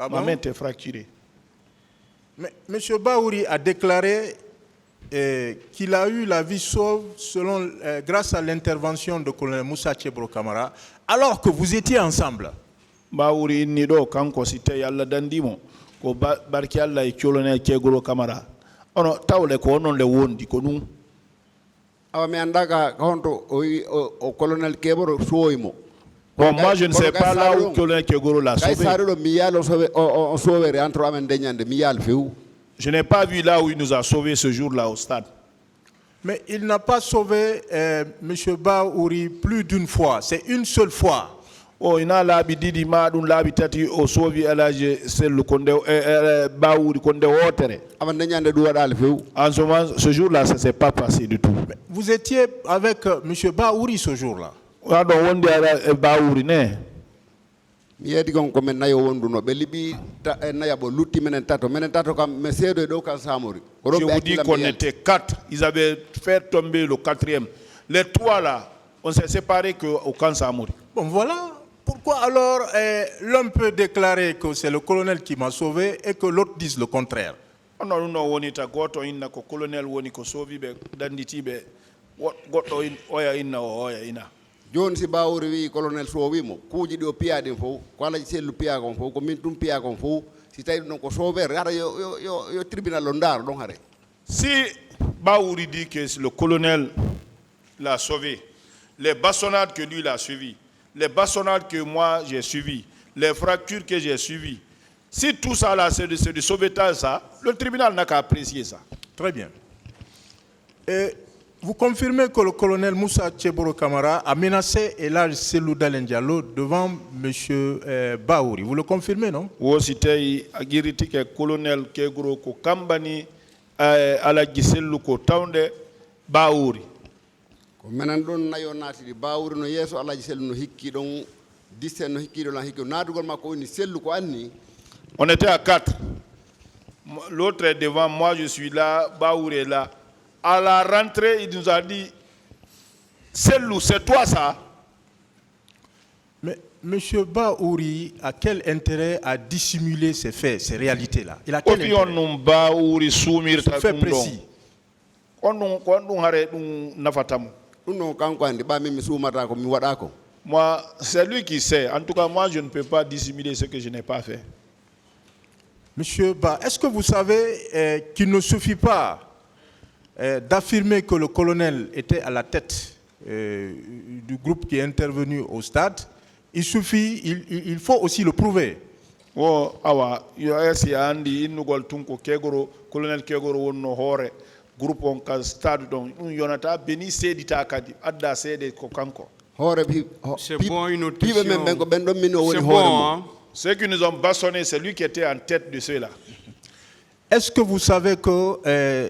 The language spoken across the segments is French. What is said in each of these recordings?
Ah bon? Ma main était fracturée. Mais M. Baouri a déclaré qu'il a eu la vie sauve grâce à l'intervention de colonel Moussa Tchebro Kamara, alors que vous étiez ensemble. Baouri inni do kanko si tawi Allah dandimo ko barki Allah e colonel Tchebro Kamara. Ono tawle ko non le wondi ko ɗum. Awa mi andaka honto o colonel Keboro suoymo. Bon, moi je ne sais pas là où colonel Tchebro l'a sauvé. Je n'ai pas vu là où il nous a sauvé ce jour-là au stade. Mais il n'a pas sauvé M. Baouri plus d'une fois. C'est une seule fois. Oh, il a l'habitude de l'habitude au sauvé Elage Selou Konde Baouri Konde Wotere. En ce moment, ce jour-là, ça ne s'est pas passé du tout. Mais vous étiez avec M. Baouri ce jour-là. Baouri ne. Je vous dis qu'on était 4. Ils avaient fait tomber le 4e. Les 3 là, on s'est séparés au camp Samori. Bon, voilà. Pourquoi alors l'un peut déclarer que c'est le colonel qui m'a sauvé et que l'autre dise le contraire? Non, non, on est à Goto, inna ko colonel woni ko sauvé be danditi be Goto oya inna oya inna. John si Baouri wi colonel sowimo kuuji ɗi o piyaɗin fof ko ala sellu piya kon fof ko min tum piya kon fof si tawi ɗum ko sauveur hara yo tribunal o ndaaro ɗon hare. Si Baouri dit que le colonel l'a sauvé, les bastonnades que lui l'a suivi, les bastonnades que moi j'ai suivies, les fractures que j'ai suivies, si tout ça là c'est du sauvetage ça, le tribunal n'a qu'à apprécier ça. Très bien. Et vous confirmez que le colonel Moussa Tchebro Kamara a menacé Elage Selou Dalen Diallo devant M. Baouri. Vous le confirmez, non? Oui, c'était agiriti que colonel Kegro ko kambani Alaji Selou ko tawnde Baouri. Ko menen ɗon nayo naatidi Baouri no yeeso Alaji Selou no hikki ɗon disten no hikki ɗon hikki naatugol makko woni Selou ko anni. On était à 4. L'autre est devant moi, je suis là, Baouri est là. À la rentrée, il nous a dit, Selou, c'est toi ça? Mais M. Baouri a quel intérêt à dissimuler ces faits, ces réalités-là? Il a quel intérêt? C'est fait précis. Moi, c'est lui qui sait. En tout cas, moi, je ne peux pas dissimuler ce que je n'ai pas fait. Monsieur Ba, est-ce que vous savez qu'il ne suffit pas d'affirmer que le colonel était à la tête du groupe qui est intervenu au stade? Il faut aussi le prouver. Oh, awa, si andi innugol tunko kegoro colonel kegoro wonno hore groupe on ka stade don yonata beni sedita kadi adda sede ko kanko. C'est bon, une autre question. C'est bon, hein? Ceux qui nous ont bastonnés, c'est lui qui était en tête de ceux-là. Est-ce que vous savez que,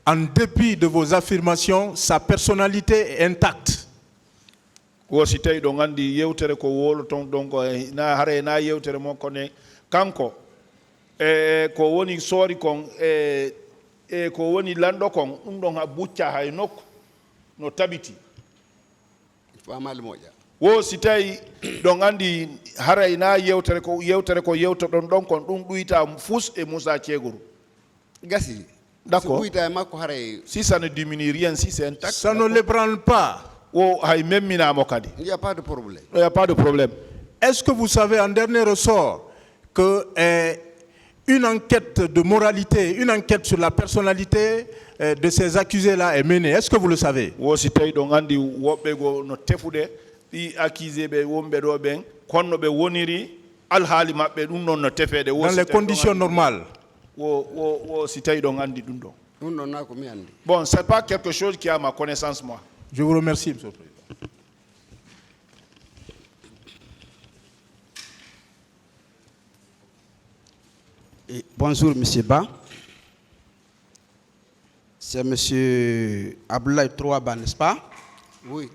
en dépit de vos affirmations, sa personnalité est intacte? Si tawi ɗo gandi yewtere ko woloton ɗon ko na hare na yewtere mon kone kanko ko woni soori kon ko woni lanɗo kon ɗum ɗon ha bucca hay nokku no tabiti famali moƴƴa wo si tawi ɗo gandi haray na yewtere ko yewtoɗon ɗon kon ɗum ɗuyta fus e Moussa Tchegoro gasi. D'accord. Si ça ne diminue rien, si c'est intact. Ça ne l'ébranle pas. Il n'y a pas de problème. Il n'y a pas de problème. Est-ce que vous savez, en dernier ressort, que une enquête de moralité, une enquête sur la personnalité de ces accusés-là est menée? Est-ce que vous le savez? Dans les conditions normales. Bon, c'est pas quelque chose qui a ma connaissance, moi. Je vous remercie, M. le Président. Bonjour, M. Ba. C'est M. Abdoulaye Trouaba, n'est-ce pas? Oui.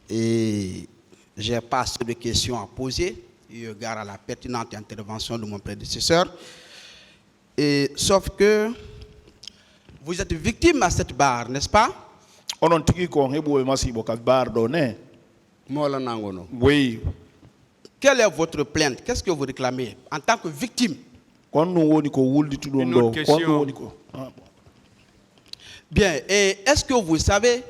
Et j'ai pas assez de questions à poser, eu égard à la pertinente intervention de mon prédécesseur. Et, sauf que vous êtes victime à cette barre, n'est-ce pas? Oui. quelle est votre plainte? Qu'est-ce que vous réclamez en tant que victime? Une autre question. Bien, et est-ce que vous savez,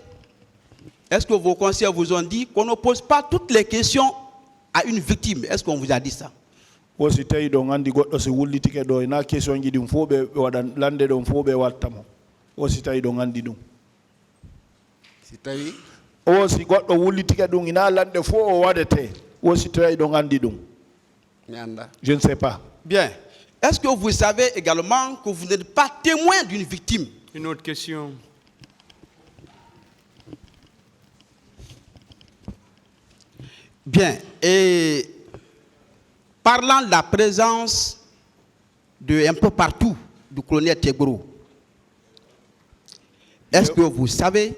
est-ce que vos conseillers vous ont dit qu'on ne pose pas toutes les questions à une victime? Est-ce qu'on vous a dit ça? Wosi tawi ɗo andi goɗɗo so wullitike ɗo ena question ji ɗin fof ɓe waɗan lande ɗon fof ɓe wattamo wosi tawi ɗo andi ɗum si tawi wosi goɗɗo wullitike ɗum ina lande fof o waɗete wosi tawi ɗo andi ɗum mi anda. Je ne sais pas. Bien. Est-ce que vous savez également que vous n'êtes pas témoin d'une victime? Une autre question. Bien. Et parlant de la présence de un peu partout du colonel Tegoro, est-ce que vous savez,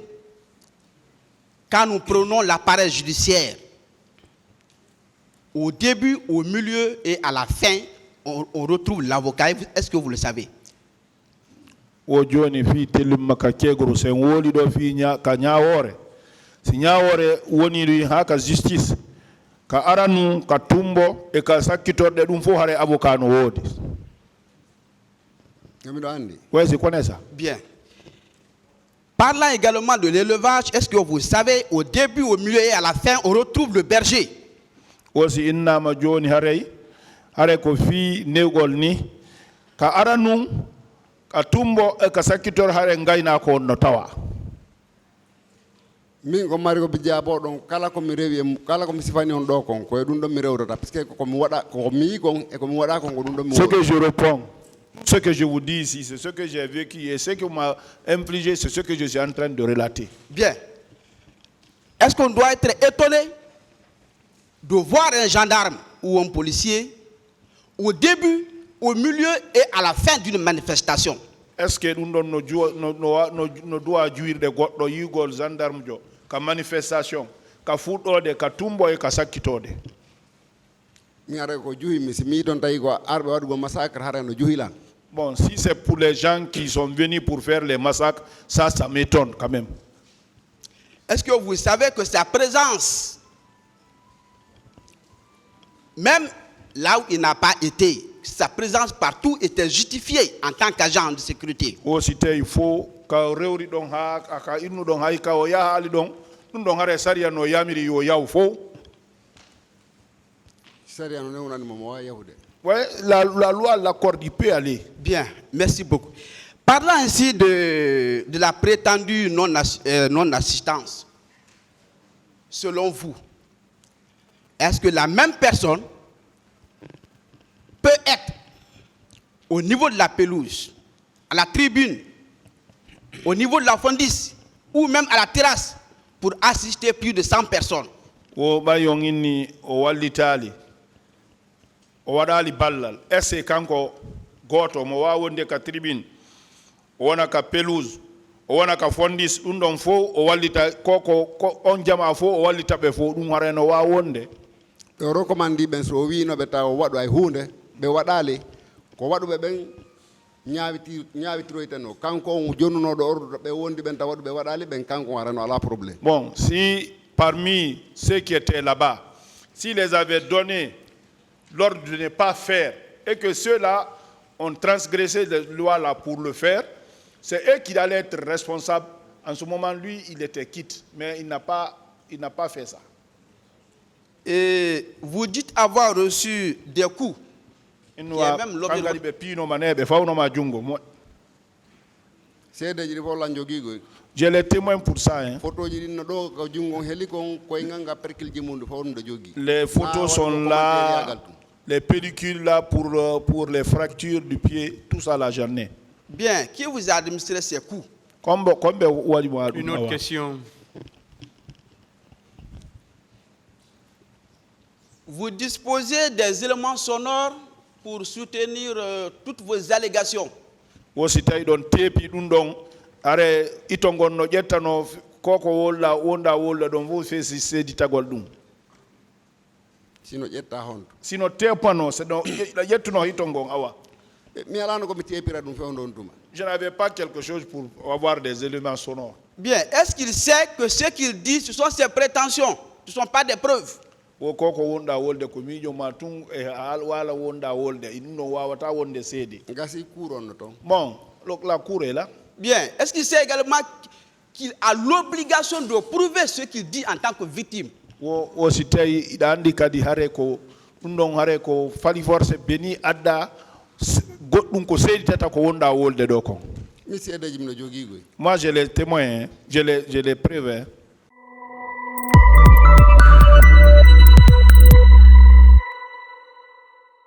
quand nous prenons l'appareil judiciaire, au début, au milieu et à la fin, on retrouve l'avocat? Est-ce que vous le savez? O joni fi telimma ka kegoro sen woli ɗo fi ka ñawore si ñawore woni ha ka justice ka aranu ka tumbo e ka sakkitorde ɗum fof hare avocat no woodi. Oui, je connais ça. Bien. Parlant également de l'élevage, est-ce que vous savez, au début, au milieu et à la fin, on retrouve le berger? Aussi innama joni hare ko fi newgol ni ka aranu ka tumbo e ka sakkitor hare ngayna ko no tawa. Min ko mari ko bijabo don kala ko mi rewi kala ko mi sifani on do kon ko dum do mi rewrata parce que ko mi wada ko mi kon e ko mi wada kon ko dum do mi. Ce que je réponds, ce que je vous dis ici, c'est ce que j'ai vécu et ce que m'a infligé, c'est ce que je suis en train de relater. Bien. Est-ce qu'on doit être étonné de voir un gendarme ou un policier au début, au milieu et à la fin d'une manifestation? Est-ce que nous no doit jouir de goddo yigol gendarme jo ka manifestation ka fuɗɗode ka tumbo e ka sakkitode? Mi ara ko juhi mi si mi don tawi ko arbe wadugo massacre hare no juhilan. Bon, si c'est pour les gens qui sont venus pour faire les massacres, ça m'étonne quand même. Est-ce que vous savez que sa présence, même là où il n'a pas été, sa présence partout était justifiée en tant qu'agent de sécurité? Aussi il faut ka rewri don ha ka innu don hay ka o yaha ali don dum don hare sariya no yamiri yo yaw fo. Sariya no newnan mo wa yahude. Ouais, la loi l'accorde, il peut aller. Bien, merci beaucoup. Parlant ainsi de la prétendue non-assistance, selon vous, est-ce que la même personne peut être au niveau de la pelouse, à la tribune, au niveau de la fondisse, ou même à la terrasse, pour assister plus de 100 personnes? O bayongini o wallitali. O waɗali ballal ese kanko goto mo wawonde ka tribune o wona ka pelouse o wona ka fondis ɗum ɗon fof o wallita ko on jama fof o wallita ɓe fof ɗum wareno wawonde. Ɓe recommandi ɓen so winoɓe taw waɗo ay hunde ɓe waɗali ko waɗuɓe ɓen ñawitiroyteno kanko on jonnunoɗo ordre ɓe wondi ɓen taw waɗuɓe waɗali ɓen kanko wareno ala probléme. Bon, si parmi ceux qui étaient là-bas, s'ils les avaient donné l'ordre de ne pas faire et que ceux-là ont transgressé les lois-là pour le faire, c'est eux qui allaient être responsables. En ce moment, lui, il était quitte, mais il n'a pas fait ça. Et vous dites avoir reçu des coups. Et même l'objet j'ai les témoins pour ça. Hein. Les photos sont là, les pellicules là pour les fractures du pied, tout ça la journée. Bien, qui vous a administré ces coups? Une autre question. Vous disposez des éléments sonores pour soutenir toutes vos allégations? Are itongon no jettano koko wolla wonda don vo fesi seditagol dum sino jetta honto sino tepano c'est donc jettuno itongon awa mi alano ko mi tepira dum fewndo duma. Je n'avais pas quelque chose pour avoir des éléments sonores. Bien, est-ce qu'il sait que ce qu'il dit ce sont ses prétentions, ce ne sont pas des preuves? o koko wonda wolde ko mijo matung e wala wonda wolde inno wawata wonde seedi ngasi couronne ton bon la cour est là. Bien, est-ce qu'il sait également qu'il a l'obligation de prouver ce qu'il dit en tant que victime? O si tawi iɗa andi kadi hare ko ɗum ɗon hare ko fali force beni adda goɗɗum ko seeditata ko wonda wolde ɗo kon. mi seedeji mino jogui goy Moi j'ai les témoins, j'ai les preuves.